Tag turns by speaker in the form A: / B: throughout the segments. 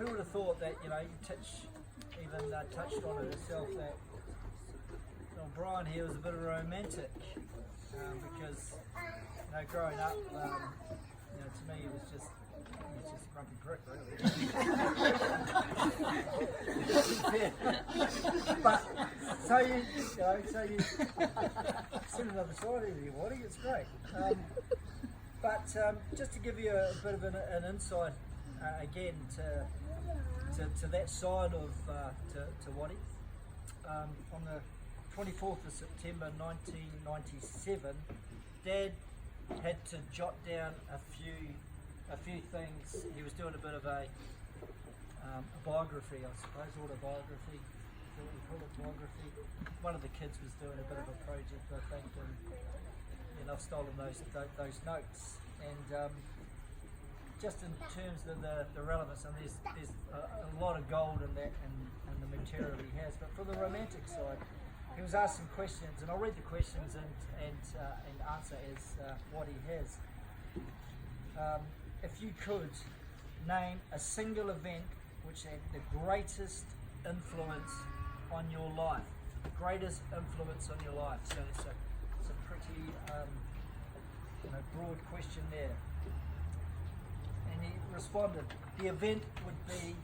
A: who would have thought that, you know, Titch even touched on it herself, that Brian here was a bit of a romantic, because, you know, growing up, you know, to me he was just a grumpy prick, really. But so you see another side of you, Watty. It's great. But just to give you a bit of an insight again to that side of to Watty, on the 24th of September 1997, Dad had to jot down a few things. He was doing a bit of a biography, I suppose, autobiography. Is that what you call it, biography? One of the kids was doing a bit of a project, I think, and I've stolen those notes. And just in terms of the relevance, and there's a lot of gold in that and the material he has. But for the romantic side, he was asked some questions, and I'll read the questions and answer as what he has. If you could name a single event which had the greatest influence on your life, so it's a pretty broad question there. And he responded, the event would be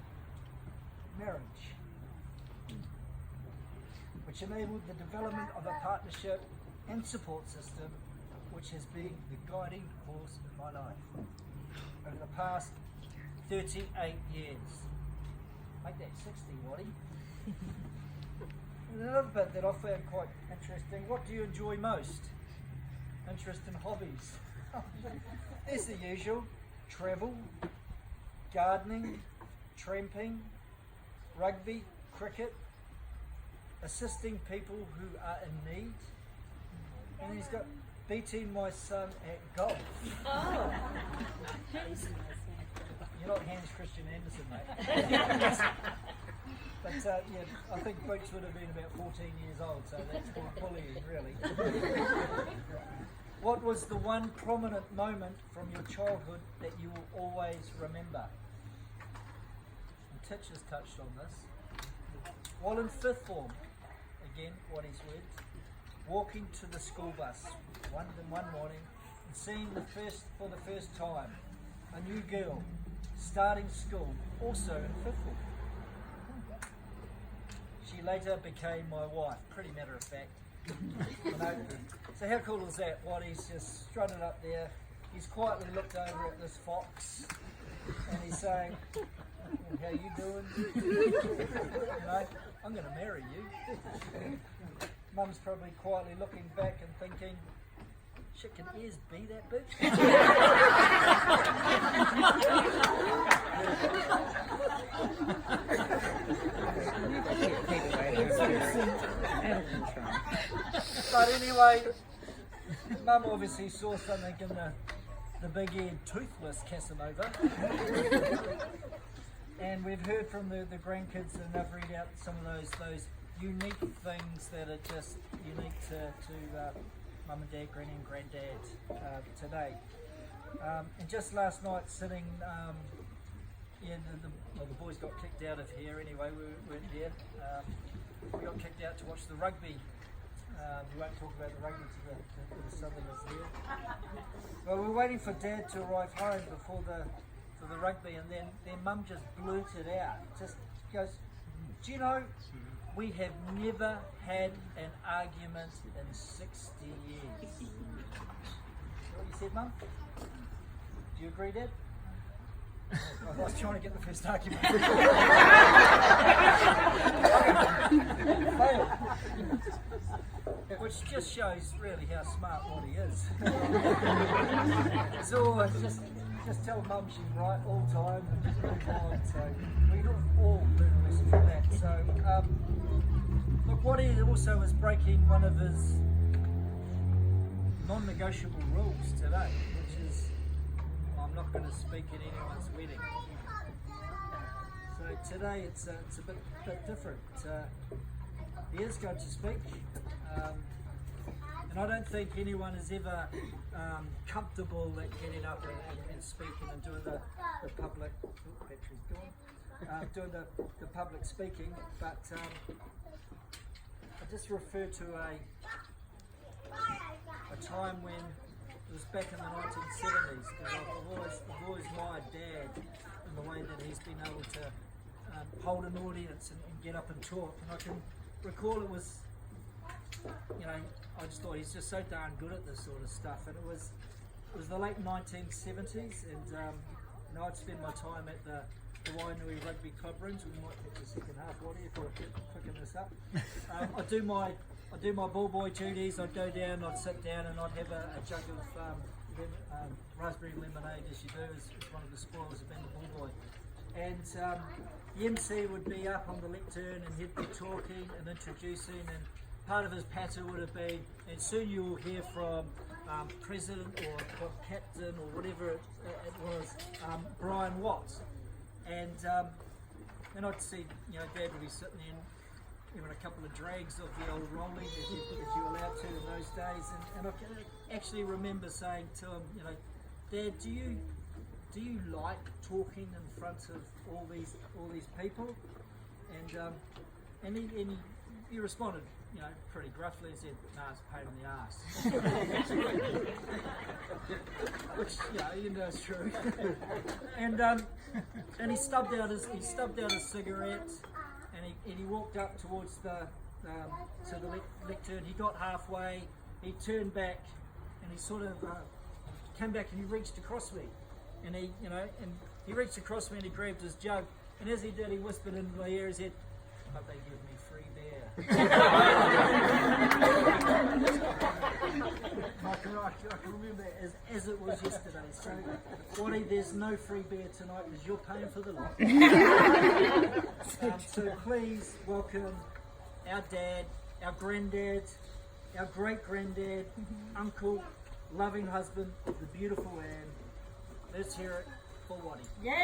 A: marriage, which enabled the development of a partnership and support system which has been the guiding force in my life over the past 38 years. Make that 60, Watty. And another bit that I found quite interesting, what do you enjoy most? Interest in hobbies. There's the usual: travel, gardening, tramping, rugby, cricket, assisting people who are in need, and he's got beating my son at golf.
B: Oh.
A: You're not Hans Christian Andersen, mate. But yeah, I think Boots would have been about 14 years old, so that's called bullying, really. What was the one prominent moment from your childhood that you will always remember? And Titch has touched on this. While in 5th form, again, Watty's words, walking to the school bus one morning and seeing for the first time a new girl starting school, also in 5th form. She later became my wife, pretty matter of fact. So how cool is that? Watty's just strutted up there. He's quietly looked over at this fox and he's saying, how you doing? You know, I'm going to marry you. Mum's probably quietly looking back and thinking, shit, can ears be that big? But anyway, Mum obviously saw something in the big-eared toothless Casanova. And we've heard from the grandkids, and they've read out some of those unique things that are just unique to Mum and Dad, Granny and Granddad today. And just last night sitting, the boys got kicked out of here anyway, we weren't here. We got kicked out to watch the rugby. We won't talk about the rugby to the Southerners here. But we were waiting for Dad to arrive home for the rugby, and then Mum just blurted out, just goes, do you know, we have never had an argument in 60 years. Is that what you said, Mum? Do you agree, Dad? I was trying to get the first argument. Failed. Which just shows really how smart Watty is. So just tell Mum she's right all the time and just move on. So we all learn a lesson from that. So look, Watty also is breaking one of his non-negotiable rules today, which is I'm not going to speak at anyone's wedding. So today it's a bit different. He is going to speak, and I don't think anyone is ever comfortable at getting up and speaking and doing the public. Battery's gone. doing the public speaking, but I just refer to a time when it was back in the 1970s, because I've always admired Dad in the way that he's been able to hold an audience and get up and talk. And I can recall it was, I just thought he's just so darn good at this sort of stuff. And it was the late 1970s, and I'd spend my time at the Wainui Rugby Club rooms. We might get the second half, Watty, if we're picking this up. I do my ball boy duties. I'd go down, I'd sit down, and I'd have a jug of raspberry lemonade, as you do, as one of the spoils of being a ball boy. And the MC would be up on the lectern, and he'd be talking and introducing, and part of his patter would have been, and soon you will hear from President or Captain or whatever it was, Brian Watts. And I'd see, Dad would be sitting in having a couple of drags of the old rolling as you were allowed to in those days. And I can actually remember saying to him, Dad, do you like talking in front of all these people? And he responded, pretty gruffly, and said, "No, it's a pain in the ass." Which, is true. And he stubbed out his cigarette, and he walked up towards the lectern. He got halfway, he turned back, and he sort of came back, and he reached across me, and he reached across me, and he grabbed his jug, and as he did, he whispered into my ear, he said, "But they give me free beer." I can remember as it was yesterday. So, Watty, there's no free beer tonight because you're paying for the lot. So please welcome our dad, our granddad, our great-granddad, uncle, loving husband of the beautiful Anne. Let's hear it for Watty. Yeah!